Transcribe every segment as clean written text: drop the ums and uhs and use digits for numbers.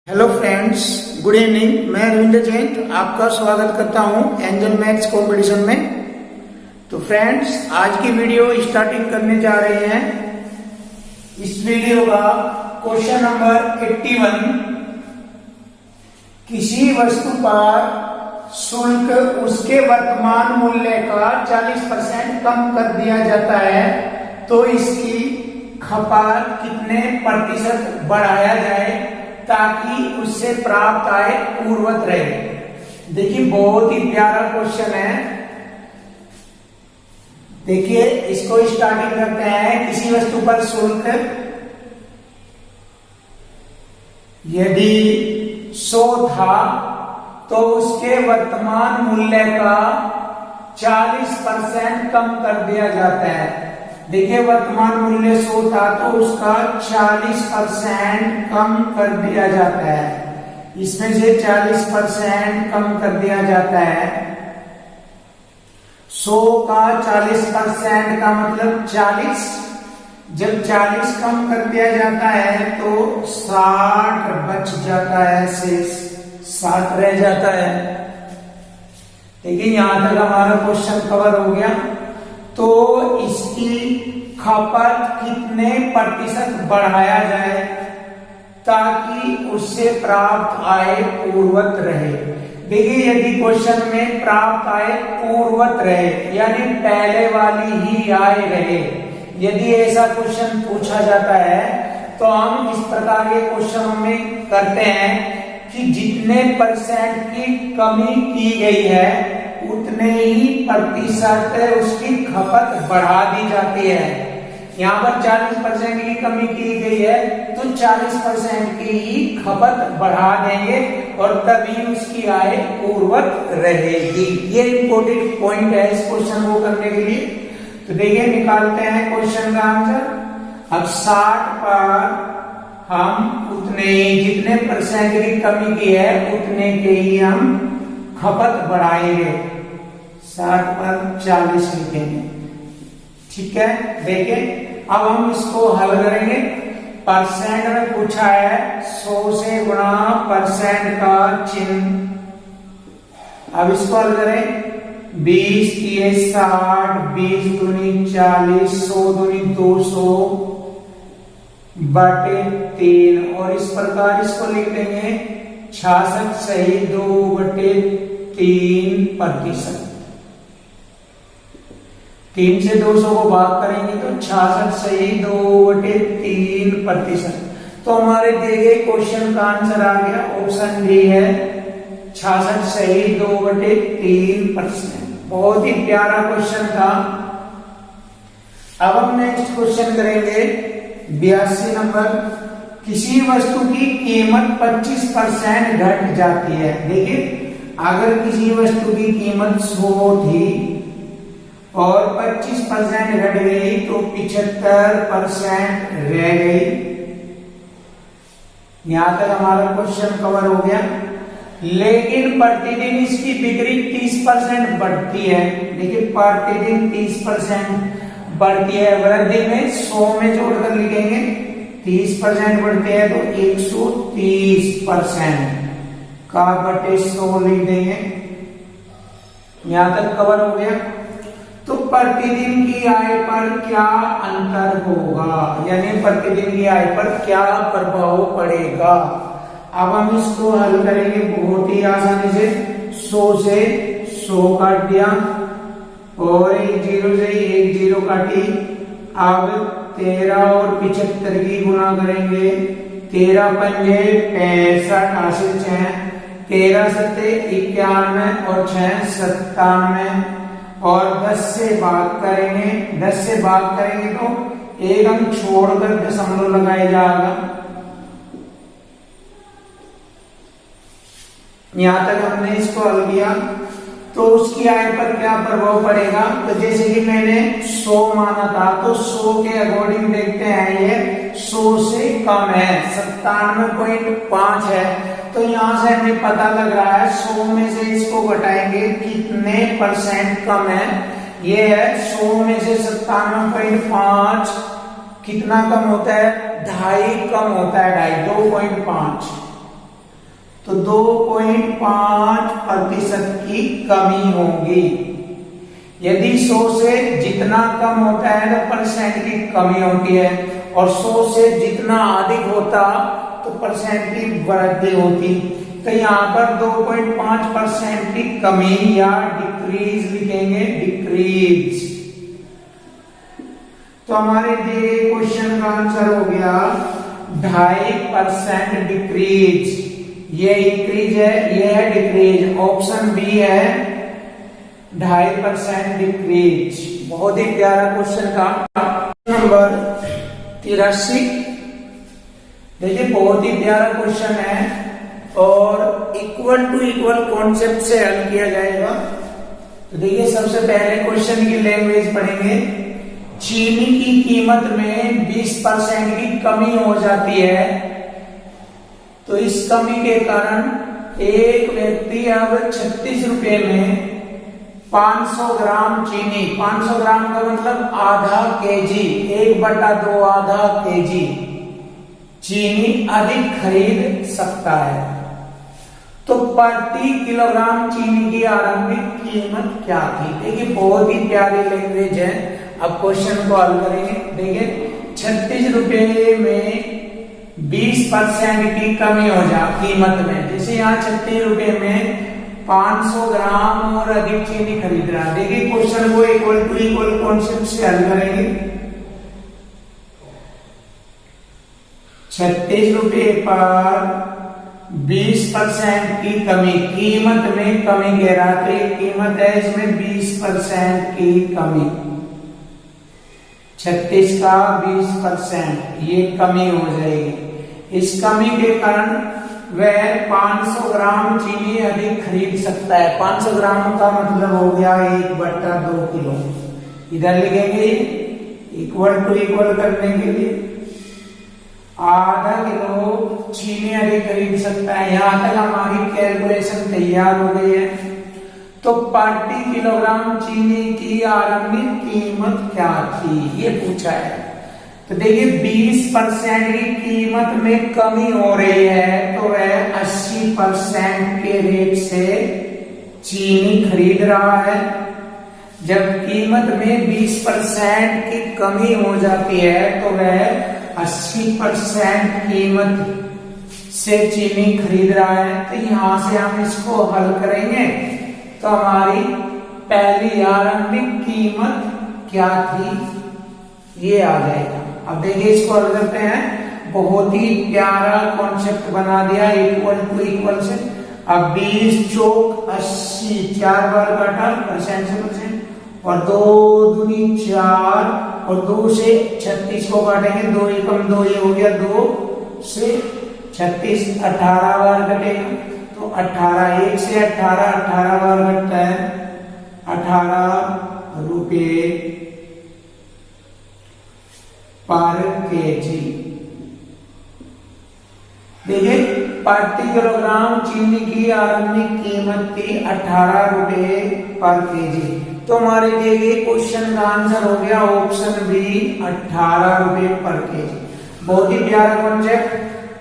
Hello friends, good evening. मैं रविंद्र जैन आपका स्वागत करता हूं एंजल मैथ्स कंपटीशन में। तो फ्रेंड्स, आज की वीडियो स्टार्टिंग करने जा रहे हैं। इस वीडियो का क्वेश्चन नंबर 81, किसी वस्तु पर शुल्क उसके वर्तमान मूल्य का 40% कम कर दिया जाता है तो इसकी खपत कितने प्रतिशत बढ़ाया जाए ताकि उससे प्राप्त आय पूर्ववत रहे। देखिए, बहुत ही प्यारा क्वेश्चन है। देखिए, इसको स्टार्टिंग करते हैं। किसी वस्तु पर शुल्क यदि 100 था तो उसके वर्तमान मूल्य का 40% कम कर दिया जाता है। देखिए, वर्तमान मूल्य 100 था तो उसका 40% कम कर दिया जाता है। इसमें से 40% कम कर दिया जाता है। 100 का 40% का मतलब 40। जब 40 कम कर दिया जाता है तो 60 बच जाता है, शेष 60 रह जाता है। देखिए, यहां तक हमारा क्वेश्चन कवर हो गया। तो इसकी खपत कितने प्रतिशत बढ़ाया जाए ताकि उससे प्राप्त आय पूर्ववत रहे। देखिए, यदि क्वेश्चन में प्राप्त आय पूर्ववत रहे यानी पहले वाली ही आय रहे, यदि ऐसा क्वेश्चन पूछा जाता है तो हम इस प्रकार के क्वेश्चनों में करते हैं कि जितने परसेंट की कमी की गई है उतने ही प्रतिशत उसकी खपत बढ़ा दी जाती है। यहाँ पर 40% की कमी की गई है तो 40% की ही खपत बढ़ा देंगे और तभी उसकी आय पूर्ववत रहेगी। ये इंपॉर्टेंट पॉइंट है इस क्वेश्चन को करने के लिए। तो देखिए, निकालते हैं क्वेश्चन का आंसर। अब 60 पर हम उतने ही जितने परसेंट की कमी की है उतने के ही हम खपत बढ़ाएंगे। 60 पर 40 लिखेंगे। ठीक है, देखिए, अब हम इसको हल करेंगे। परसेंट में पूछा है, 100 से गुणा परसेंट का चिन्ह। अब इसको हल करें। 20 किए 60, 20 दूनी 40, 100 दूनी 200 बटे 3। और इस प्रकार इसको लिख देंगे 66 सही 2 बटे 3 प्रतिशत। 3 से 200 को भाग करेंगे तो 66 सही 2 बटे 3 प्रतिशत। तो हमारे दिए गए क्वेश्चन का आंसर आ गया, ऑप्शन डी है 66 सही 2 बटे 3%। बहुत ही प्यारा क्वेश्चन था। अब हम नेक्स्ट क्वेश्चन करेंगे 82 नंबर। किसी वस्तु की कीमत 25% घट जाती है। देखिए, अगर किसी वस्तु की कीमत 100 थी और 25% घट गई तो 75% रह गई। यहां तक हमारा क्वेश्चन कवर हो गया। लेकिन प्रतिदिन इसकी बिक्री 30% बढ़ती है। देखिए, प्रतिदिन 30% बढ़ती है। वृद्धि में 100 में जोड़कर लिखेंगे। 30% बढ़ते हैं तो 130% का बटे 100 लिख देंगे। यहां तक कवर हो गया। तो प्रतिदिन की आय पर क्या अंतर होगा, यानी प्रतिदिन की आय पर क्या प्रभाव पड़ेगा। अब हम इसको हल करेंगे बहुत ही आसानी से। 100 से 100 काट दिया और 1 0 से 1 0 काटी। अब 13 और 75 की गुणा करेंगे। 13 पंजे 65 हासिल 6, 13 सत्ते 91 और 6 97 और 10 से भाग करेंगे। 10 से भाग करेंगे तो एक अंक छोड़कर दशमलव लगाया जाएगा। यहां तक हमने इसको हल किया तो उसकी आय पर क्या प्रभाव पड़ेगा। तो जैसे कि मैंने 100 माना था तो 100 के अकॉर्डिंग देखते हैं, ये 100 से कम है, 97.5 है। तो यहां से हमें पता लग रहा है 100 में से इसको घटाएंगे कितने परसेंट कम है। ये है 100 में से 97.5 कितना कम होता है, 2.5 कम होता है, 2.5। तो 2.5% की कमी होगी। यदि 100 से जितना कम होता है तो परसेंट की कमी होती है, और 100 से जितना अधिक होता तो परसेंट की वृद्धि होती। तो यहाँ पर 2.5% की कमी या डिक्रीज लिखेंगे, डिक्रीज। तो हमारे दिए क्वेश्चन का आंसर हो गया 2.5% डिक्रीज। ये इंक्रीज है, ये है डिक्रीज। ऑप्शन बी है 2.5% डिक्रीज। बहुत ही प्यारा क्वेश्चन था। नंबर 83, देखिए बहुत ही प्यारा क्वेश्चन है और इक्वल टू इक्वल कॉन्सेप्ट से हल किया जाएगा। तो देखिए सबसे पहले क्वेश्चन की लैंग्वेज पढ़ेंगे। चीनी की कीमत में 20% की कमी हो जाती है, तो इस कमी के कारण एक व्यक्ति अब 36 रुपए में 500 ग्राम चीनी, 500 ग्राम का मतलब आधा केजी, 1/2 आधा केजी चीनी अधिक खरीद सकता है। तो प्रति किलोग्राम चीनी की आरंभिक कीमत क्या थी? देखिए बहुत ही प्यारी लैंग्वेज है। अब क्वेश्चन को हल करेंगे। देखिए 36 रुपए में 20% की कमी हो जा कीमत में। जैसे यहाँ 36 रुपए में 500 ग्राम और अधिक चीनी खरीद रहा है। देखिए क्वेश्चन को इक्वल टू इक्वल कॉन्सेप्ट से हल करेंगे। 36 रुपए पर 20% की कमी, कीमत में कमी कह रहा था, कीमत है इसमें 20% की कमी। 36 का 20% ये कमी हो जाएगी। इस कमी के कारण वह 500 ग्राम चीनी अधिक खरीद सकता है। 500 ग्राम का मतलब हो गया 1/2 किलो। इधर लिखेंगे इक्वल टू इक्वल करने के लिए आधा किलो चीनी अधिक खरीद सकता है। यहां तक हमारी कैलकुलेशन तैयार हो गई है। तो प्रति किलोग्राम चीनी की आरंभिक कीमत क्या थी ये पूछा है। तो देखिए 20% की कीमत में कमी हो रही है, तो वह 80% के रेट से चीनी खरीद रहा है। जब कीमत में 20% की कमी हो जाती है तो वह 80% कीमत से चीनी खरीद रहा है। तो यहां से हम इसको हल करेंगे तो हमारी पहली आरंभिक कीमत क्या थी ये आ जाएगा। अब देखिए इसको हल करते हैं। बहुत ही प्यारा कॉन्सेप्ट बना दिया इक्वल टू इक्वल से। अब 20 चौक 80, 4 बार काटा परसेंट से परसेंट, और 2 दूनी 4 और 2 से 36 को काटेंगे, 2 एकम 2 ये हो गया, 2 से 36 18 बार कटेगा। तो 18, 1 से 18 18 बार कटता है, 18 रुपए पर केजी। देखिए प्रति किलोग्राम चीनी की आरंभिक कीमत थी 18 रुपए पर केजी। तो हमारे दिए गए क्वेश्चन का आंसर हो गया ऑप्शन बी 18 रुपए पर केजी। बहुत ही प्यारा कॉन्सेप्ट।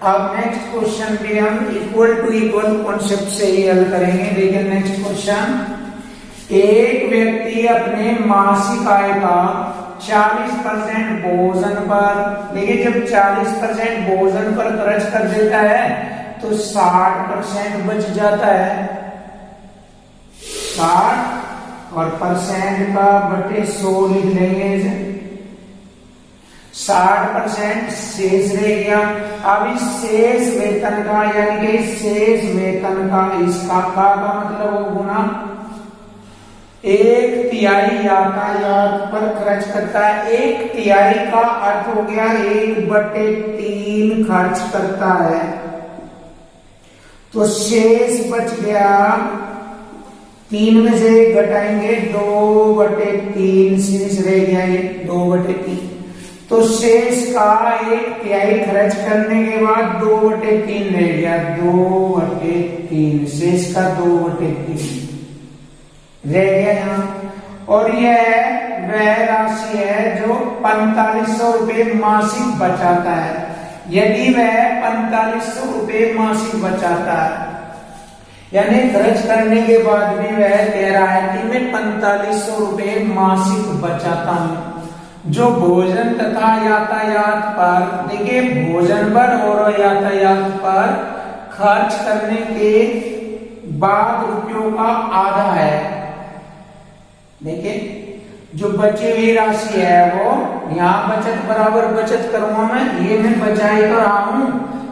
अब नेक्स्ट क्वेश्चन भी हम इक्वल टू इक्वल कॉन्सेप्ट से ही हल करेंगे। देखिए नेक्स्ट क्वेश्चन। एक व्यक्ति अपने मासिक आय का 40% भोजन पर, देखिए जब 40% भोजन पर खर्च कर देता है तो 60% बच जाता है। 60 और परसेंट का बटे 100 लिख लेंगे। 60% शेष रह गया। अब इस शेष वेतन का यानी कि शेष वेतन का इसका का मतलब हो गुना 1/3 यातायात पर खर्च करता है। 1/3 का अर्थ हो गया 1/3 खर्च करता है। तो शेष बच गया, 3 में से घटाएंगे 2/3 शेष रह गया 2/3। तो शेष का 1/3 खर्च करने के बाद 2/3 रह गया, 2/3 शेष का 2/3 रह गया यहाँ। और यह वह राशि है जो 4500 रुपये मासिक बचाता है। यदि वह 4500 रुपये मासिक बचाता है यानी खर्च करने के बाद भी वह कह रहा है कि मैं 4500 रुपए मासिक बचाता हूं। जो भोजन तथा यातायात पर, देखिए भोजन पर और यातायात पर खर्च करने के बाद रुपयों का आधा है। देखिए जो बची हुई राशि है वो यहाँ बचत बराबर बचत करूंगा मैं, ये मैं बचाई तो रहा हूं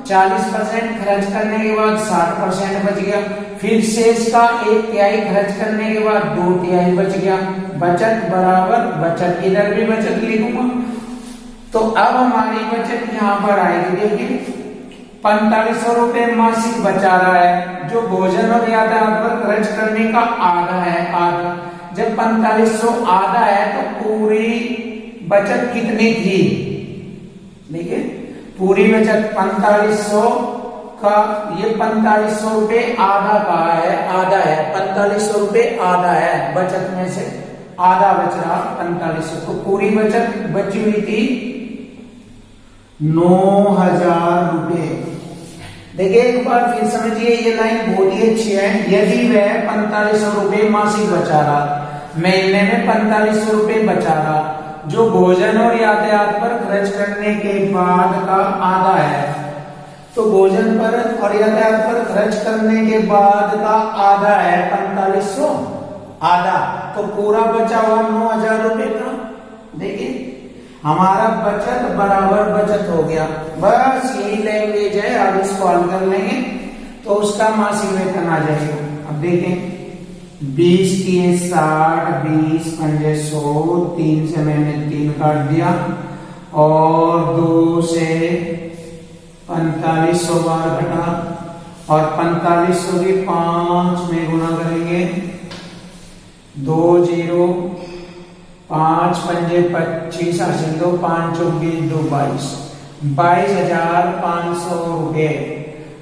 40% खर्च करने के बाद 60% बच गया, फिर शेष का 1/3 खर्च करने के बाद 2/3 बच गया। बचत बराबर बचत, इधर भी बचत लिखूंगा। तो अब हमारी बचत यहाँ पर आएगी। देखिए 4500 रुपए मासिक बचा रहा है, जो भोजन और यातायात पर खर्च करने का आधा है। आधा जब 4500 आधा है तो पूरी बचत कितनी थी? देखिए पूरी बचत 4500 का, ये 4500 रुपए आधा का है, आधा है 4500 रुपए आधा है, बचत में से आधा बच रहा 4500। तो पूरी बचत बची हुई थी 9000 रुपए। देखिए एक बार फिर समझिए, ये लाइन बहुत ही अच्छी है। यदि वह 4500 रुपए मासिक बचा रहा, महीने में 4500 रुपए बचा रहा, जो भोजन और यातायात पर खर्च करने के बाद का आधा है, तो भोजन पर और यातायात पर खर्च करने के बाद का आधा है 4500 आधा, तो पूरा बचा हुआ 9000 रुपए का। देखिए हमारा बचत बराबर बचत हो गया। बस यही लैंग्वेज है, अब इसको हल कर लेंगे तो उसका मासिक वेतन आ जाएगा। अब देखें 20 की 60, 20 पंजे 100, 3 से मैंने 3 काट दिया और 2 से 4500 बार घटा और 4500 की 5 में गुना करेंगे। 2 0 5 पंजे 25 हासिल 2 5 24 2 22 22,500 रुपए।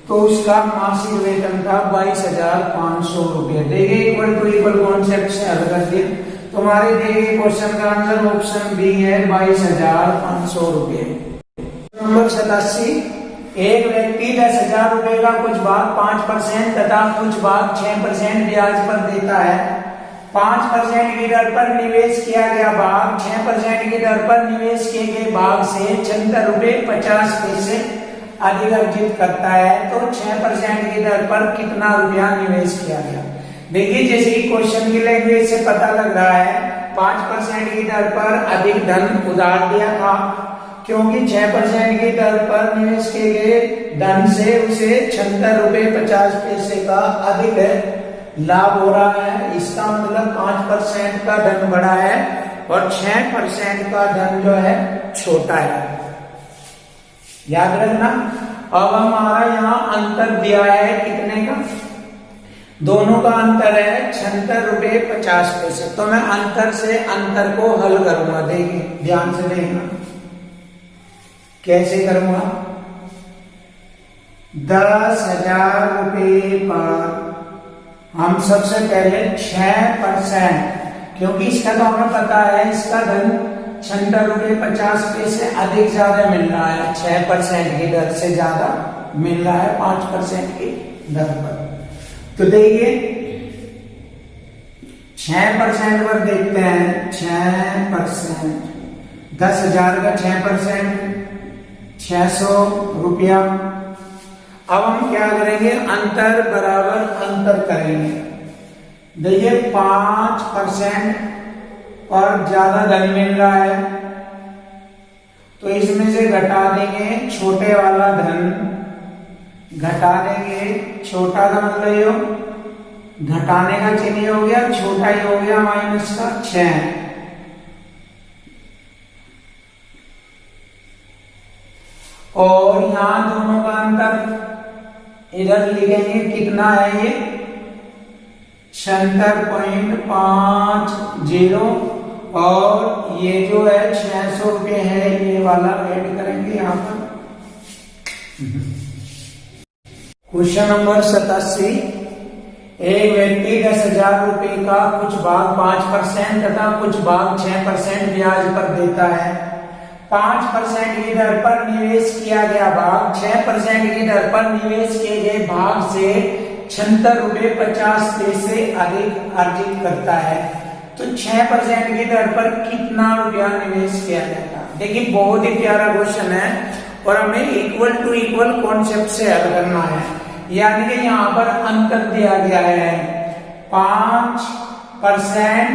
तो उसका मासिक वेतन था 22,500 रुपए। देखिए इक्वल टू इक्वल कॉन्सेप्ट से हल कर दिया। तुम्हारे दिए क्वेश्चन का आंसर ऑप्शन बी है 22,500 रुपए। नंबर 87, एक व्यक्ति 10,000 रुपए का कुछ भाग 5% तथा कुछ भाग 6% ब्याज पर देता है। 5% की दर पर निवेश किया गया भाग 6% की दर पर निवेश किए गए भाग से 76 रुपए 50 पैसे अधिक अर्जित करता है, तो 6% की दर पर कितना रुपया निवेश किया गया? देखिए जैसे कि क्वेश्चन की लैंग्वेज से पता लग रहा है 5% की दर पर अधिक धन उधार दिया था, क्योंकि 6% की दर पर निवेश किए गए धन से उसे 76 रुपए 50 पैसे का अधिक लाभ हो रहा है। इसका मतलब 5% का धन बड़ा है और 6% का धन जो है छोटा है, याद रखना। अब हमारा यहाँ अंतर दिया है कितने का? दोनों का अंतर है 76 रुपए 50 पैसे। तो मैं अंतर से अंतर को हल करूंगा। देखिए ध्यान से देखना कैसे करूंगा। 10,000 रुपए पर हम सबसे पहले 6%, क्योंकि इसका तो हमें पता है इसका धन 76 रुपए 50 पैसे अधिक ज्यादा मिल रहा है, 6% की दर से ज्यादा मिल रहा है 5% की दर पर। तो देखिए 6% पर देखते हैं। 6%, 10,000 का 6% 600 रुपया। अब हम क्या करेंगे? अंतर बराबर अंतर करेंगे। देखिए 5% और ज्यादा धन मिल रहा है, तो इसमें से घटा देंगे छोटे वाला धन, घटा देंगे छोटा का मतलब ये घटाने का चिन्ह हो गया, छोटा ही हो गया माइनस का 6। और यहां दोनों का अंतर इधर लिखेंगे कितना है? ये 76.50 और ये जो है 600 रुपए है, ये वाला ऐड करेंगे यहां पर। क्वेश्चन नंबर 87, एक व्यक्ति 10,000 रुपए का कुछ भाग 5% तथा कुछ भाग 6% ब्याज पर देता है। 5% की दर पर निवेश किया गया भाग 6% की दर पर निवेश किए गए भाग से ₹76.50 अधिक अर्जित करता है तो 6% की दर पर कितना रुपया निवेश किया जाता है। देखिए बहुत ही प्यारा क्वेश्चन है और हमें इक्वल टू इक्वल कॉन्सेप्ट से हल करना है। यानी कि यहाँ पर अंतर दिया गया है 5%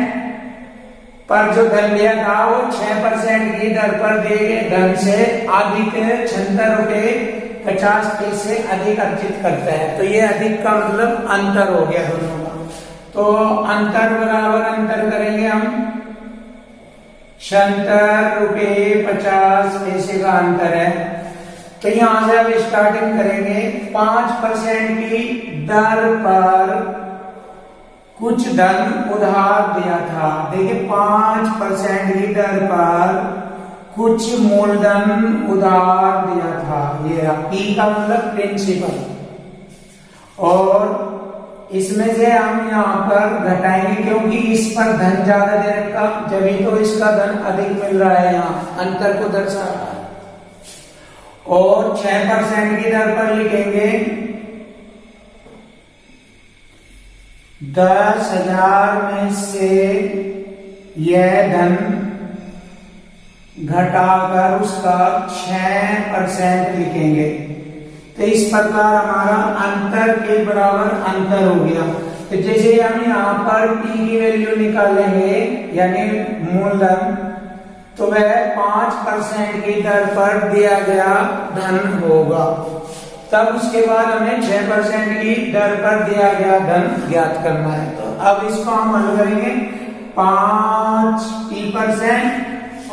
पर जो धन लिया था वो 6% की दर पर दिए गए धन से अधिक ₹76.50 अधिक अर्जित करता है। तो ये अधिक का मतलब अंतर हो गया दोनों का। तो अंतर बराबर अंतर करेंगे हम ₹76.50 का अंतर है। तो यहां से अब स्टार्टिंग करेंगे 5% की दर पर कुछ धन उधार दिया था। देखिए 5% की दर पर कुछ मूलधन उधार दिया था। ये पी का मतलब प्रिंसिपल और इसमें से हम यहाँ पर घटाएंगे क्योंकि इस पर धन ज्यादा दे रखा जब तो इसका धन अधिक मिल रहा है। यहाँ अंतर को दर्शा रहा है और 6% की दर पर लिखेंगे 10,000 में से यह धन घटाकर उसका 6% लिखेंगे। तो इस प्रकार हमारा अंतर के बराबर अंतर हो गया। तो जैसे हम यहाँ पर p की वैल्यू निकालेंगे यानी मूलधन तो वह 5% की दर पर दिया गया धन होगा। तब उसके बाद हमें 6% की दर पर दिया गया धन ज्ञात करना है। तो अब इसको हम हल करेंगे 5p%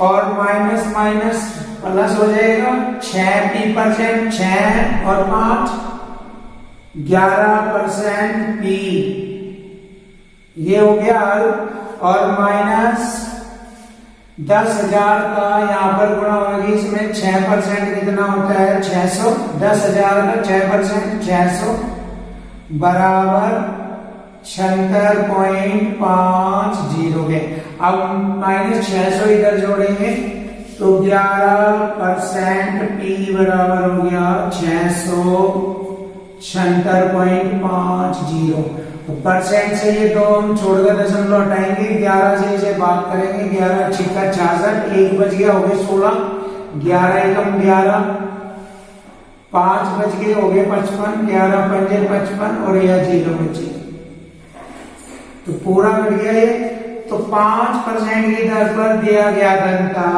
और माइनस माइनस प्लस हो जाएगा 6p%, 6 और 5 11% p ये हो गया हल और माइनस 10,000 का यहाँ पर गुणा होगी। इसमें 6% कितना होता है 600, 10,000 का 6% 600 बराबर 76.50 है। अब माइनस 600 इधर जोड़ेंगे तो 11% p बराबर हो गया 676.50। तो परसेंट से ये दो हम छोड़कर दशमलव हटाएंगे, 11 से इसे बात करेंगे, 11 छिक्का 66, 1 बच गया हो गए 16, 11 एकम 11, 5 बच गए हो गए 55, 11 पंजे 55 और यह 0 बचे। तो पूरा कट गया ये। तो 5% की दर पर दिया गया धन था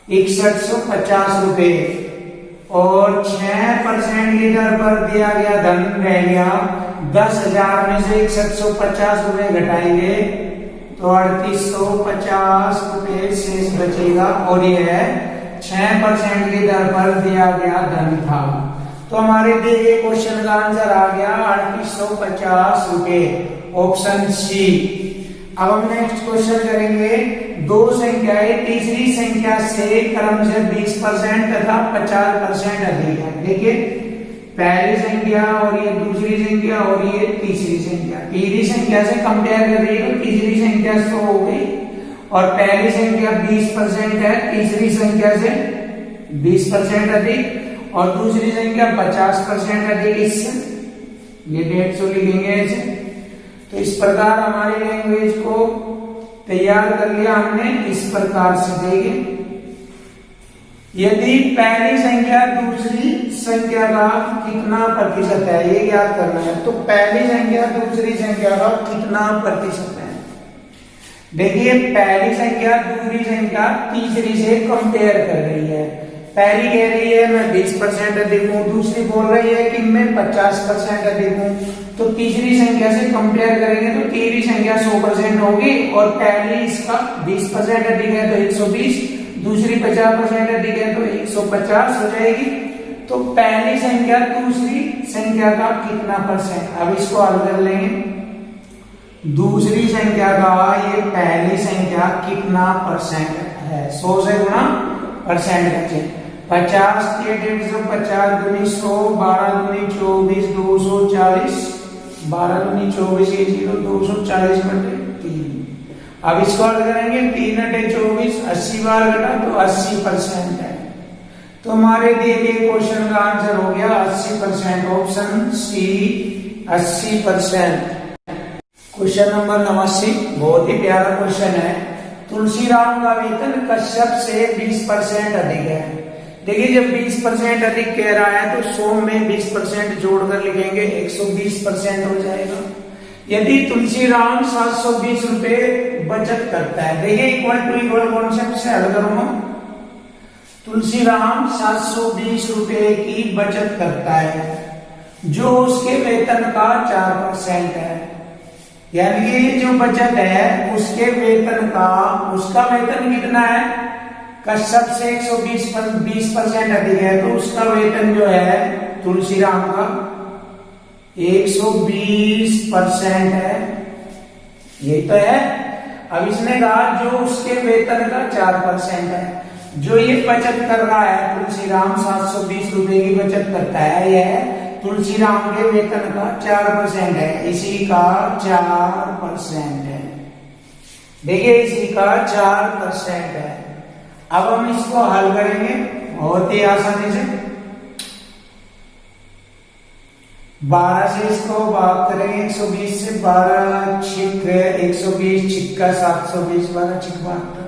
6150 रुपए और 6% की दर पर दिया गया धन रह गया 10,000 में से 6150 रुपए घटाएंगे तो 3850 रुपए शेष बचेगा और यह 6% की दर पर दिया गया धन था। तो हमारे दिए गए क्वेश्चन का आंसर आ गया 3850 रुपए, ऑप्शन सी। अब हम नेक्स्ट क्वेश्चन करेंगे। दो संख्याएं तीसरी संख्या से क्रम से 20% तथा 50% अधिक है। देखिए पहली संख्या और ये दूसरी संख्या और ये तीसरी संख्या, तीसरी संख्या से कंपेयर कर रही है तो तीसरी संख्या 100 हो गई और पहली संख्या 20% है, तीसरी संख्या से 20% अधिक और दूसरी संख्या 50% अधिक। इससे ये 150 लिखेंगे ऐसे। तो इस प्रकार हमारी लैंग्वेज को तैयार कर लिया हमने। इस प्रकार से देखिए यदि पहली संख्या दूसरी संख्या का कितना प्रतिशत है ये ज्ञात करना है। तो पहली संख्या दूसरी संख्या का कितना प्रतिशत है। देखिए पहली संख्या दूसरी संख्या तीसरी से कंपेयर कर रही है। पहली कह रही है मैं 20% अधिक हूं, दूसरी बोल रही है कि मैं 50% अधिक हूं। तो तीसरी संख्या से कंपेयर करेंगे तो तीसरी संख्या 100% होगी और पहली इसका 20% अधिक है तो 120, दूसरी 50% अधिक है तो 150 हो जाएगी। तो पहली संख्या दूसरी संख्या का कितना परसेंट, अब इसको हल कर लेंगे। दूसरी संख्या का ये पहली संख्या कितना परसेंट है, 100 से गुणा परसेंट करके 50 के 150 दूनी 100, 12 दूनी 24, 240, 12 दूनी 24 ये 0, 240 बटे 3। अब इसको हल करेंगे 3 × 24 80 बार घटा तो 80% है। तो हमारे दिए गए क्वेश्चन का आंसर हो गया 80%, ऑप्शन सी 80%। क्वेश्चन नंबर 89 बहुत ही प्यारा क्वेश्चन है। तुलसीराम का वेतन कश्यप से 20% अधिक है। देखिए जब 20% अधिक कह रहा है तो 100 में 20% जोड़कर लिखेंगे 120% हो जाएगा। यदि तुलसीराम 720 रुपए बचत करता है, देखिए इक्वल टू इक्वल कॉन्सेप्ट से हल करूंगा। तुलसीराम 720 रुपए की बचत करता है जो उसके वेतन का 4% है, यानी कि जो बचत है उसके वेतन का, उसका वेतन कितना है, कश्यप से 120% अधिक है तो उसका वेतन जो है तुलसीराम का 120% है, यही तो है। अब इसने कहा जो उसके वेतन का 4% है, जो ये बचत कर रहा है तुलसीराम 720 रुपए की बचत करता है, यह तुलसीराम के वेतन का 4% है, इसी का 4% है। देखिए इसी का 4% है। अब हम इसको हल करेंगे बहुत ही आसानी से। 12 से इसको भाग करेंगे 120 से, 12 छिक 120 छिक्का 720, 12 छिक 72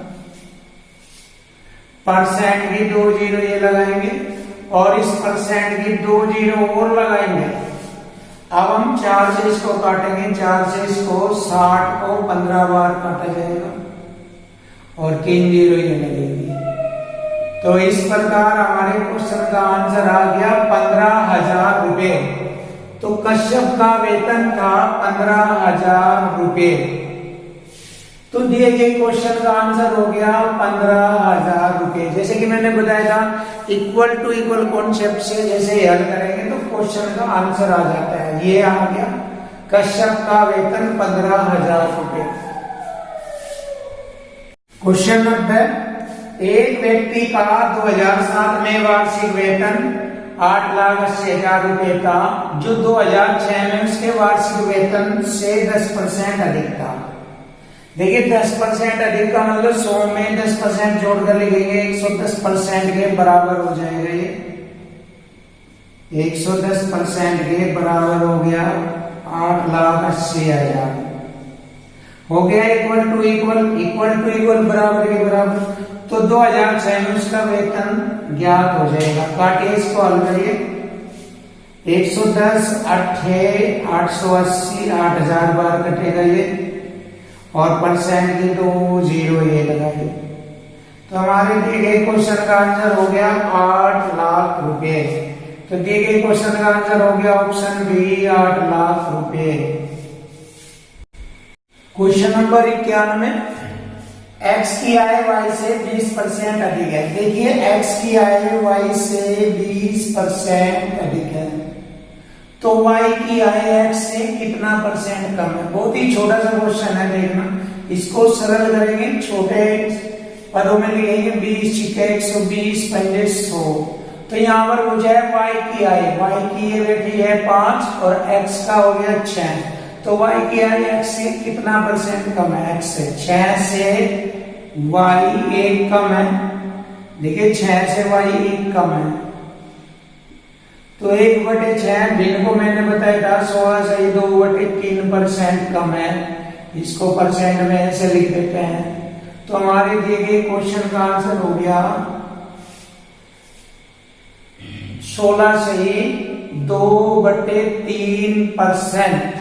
परसेंट की 2 जीरो ये लगाएंगे और इस परसेंट की 2 जीरो और लगाएंगे। अब हम 4 से इसको काटेंगे, 4 से इसको 60 को 15 बार काटा जाएगा और 3 जीरो ये लगेगी। तो इस प्रकार हमारे क्वेश्चन का आंसर आ गया 15,000 रुपए। तो कश्यप का वेतन था 15,000 रुपए। तो दिए गए क्वेश्चन का आंसर हो गया 15,000 रुपए। जैसे कि मैंने बताया था इक्वल टू इक्वल कॉन्सेप्ट से जैसे हल करेंगे तो क्वेश्चन का आंसर आ जाता है। ये आ गया कश्यप का वेतन 15,000 रुपए। क्वेश्चन नंबर, एक व्यक्ति का 2007 में वार्षिक वेतन 8,80,000 रुपए था जो 2006 में उसके वार्षिक वेतन से 10% अधिक था। देखिए 10% अधिक का मतलब 100 में 10% जोड़कर लिखेंगे 110% के बराबर हो जाएगा। ये 110% के बराबर हो गया 8,80,000 हो गया। इक्वल टू इक्वल बराबर के बराबर। तो 2006 में उसका वेतन ज्ञात हो जाएगा। काटिए इसको हल करिए। 110 8 880 8,000 बार कटेगा ये और परसेंट की 2 जीरो ये लगाइए। तो हमारे दिए गए क्वेश्चन का आंसर हो गया 8 लाख रुपए। तो दिए गए क्वेश्चन का आंसर हो गया ऑप्शन बी 8 लाख रुपए। क्वेश्चन नंबर 91, x की आय y से 20% अधिक है। देखिए x की आय y से 20% अधिक है तो y की आय x से कितना परसेंट कम है। बहुत ही छोटा सा क्वेश्चन है, देखना। इसको सरल करेंगे, छोटे पदों में लिखेंगे 20 छिके 120 पंजे 100। तो यहाँ पर हो जाए y की आय, y की ये बैठी है 5 और x का हो गया 6। तो y की आय x से कितना परसेंट कम है, x से 6 से y 1 कम है। देखिए 6 से y 1 कम है तो 1/6 भिन्न को मैंने बताया था 16 से 2/3% कम है। इसको परसेंट में ऐसे लिख देते हैं। तो हमारे दिए गए क्वेश्चन का आंसर हो गया 16 से 2/3%,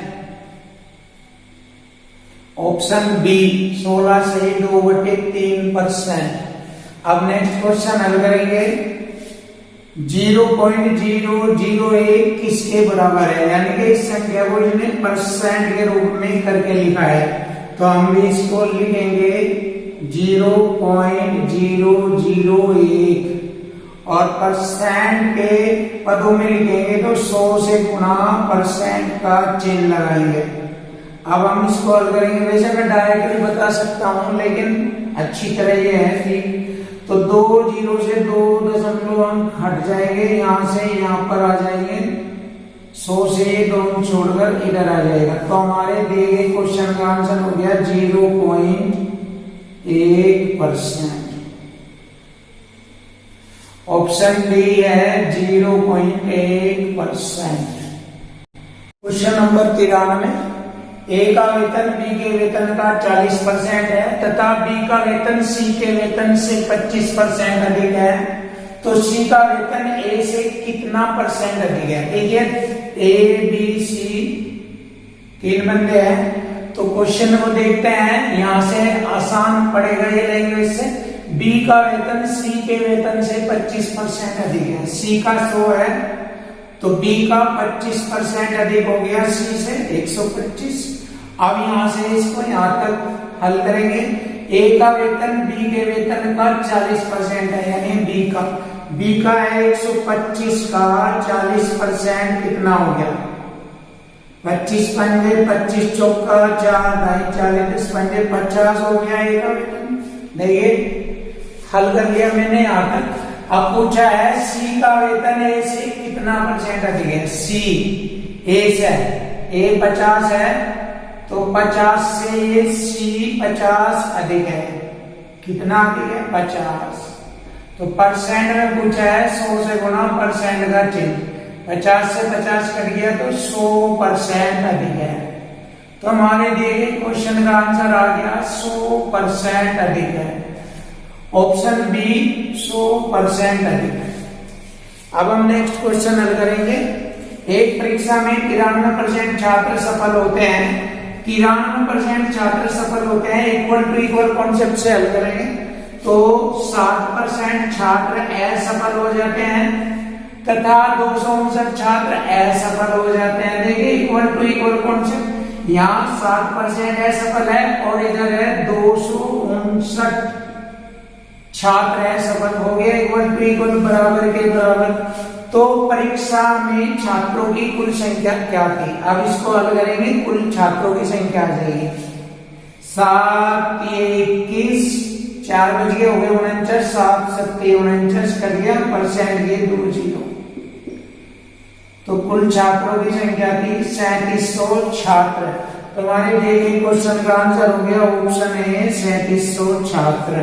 ऑप्शन बी 16 से 2/3%। अब नेक्स्ट क्वेश्चन हल करेंगे। 0.001 किसके बराबर है, यानी कि इस संख्या को इसने परसेंट के रूप में करके लिखा है। तो हम भी इसको लिखेंगे 0.001 और परसेंट के पदों में लिखेंगे तो 100 से गुणा परसेंट का चिन्ह लगाएंगे। अब हम इसको हल करेंगे। वैसे मैं डायरेक्टली बता सकता हूं लेकिन अच्छी तरह ये है कि तो 2 जीरो से 2 दशमलव अंक हट जाएंगे, यहां से यहां पर आ जाएंगे, 100 से ये 2 अंक छोड़कर इधर आ जाएगा। तो हमारे दिए गए क्वेश्चन का आंसर हो गया 0.1%। ऑप्शन डी है 0.1%। क्वेश्चन नंबर 93, ए का वेतन बी के वेतन का 40% है तथा बी का वेतन सी के वेतन से 25% अधिक है, तो सी का वेतन ए से कितना परसेंट अधिक है। ठीक है, ए बी सी 3 बंदे हैं, तो क्वेश्चन को देखते हैं। यहां से आसान पड़ेगा ये लैंग्वेज से। बी का वेतन सी के वेतन से 25% अधिक है, सी का 100 है तो बी का 25% अधिक हो गया सी से 125। अब यहां से इसको यहां तक हल करेंगे। ए का वेतन बी के वेतन का 40% है, यानी बी का है 125 का 40% कितना हो गया, 25 पंजे 25 चौका 4 ढाई 40 पंजे 50 हो गया ए का वेतन। देखिए हल कर लिया मैंने यहां तक। अब पूछा है सी का वेतन ए से कितना परसेंट अधिक है। सी ए से ए 50 है तो 50 से ये सी 50 अधिक है, कितना अधिक है 50। तो परसेंट में पूछा है 100 से गुना परसेंट का चिन्ह, 50 से 50 कट गया तो 100% अधिक है। तो हमारे दिए गए क्वेश्चन का आंसर आ गया 100% अधिक है, ऑप्शन बी 100% अधिक है। अब हम नेक्स्ट क्वेश्चन हल करेंगे। एक परीक्षा में 93% छात्र सफल होते हैं, 93% छात्र सफल होते हैं, इक्वल टू इक्वल कॉन्सेप्ट से हल करेंगे। तो 7% छात्र असफल हो जाते हैं तथा 259 छात्र असफल हो जाते हैं। देखिए इक्वल टू इक्वल कॉन्सेप्ट, यहाँ 7% असफल है और इधर है 259 छात्र असफल हो गए, इक्वल टू इक्वल बराबर के बराबर। तो परीक्षा में छात्रों की कुल संख्या क्या थी। अब इसको हल करेंगे, कुल छात्रों की संख्या आ जाएगी 7 21 4 बज गए हो गए 49, 7 7 49 कर गया, परसेंट ये 20। तो कुल छात्रों की संख्या थी 3700 छात्र। तो हमारे दिए गए क्वेश्चन का आंसर हो गया ऑप्शन ए 3700 छात्र।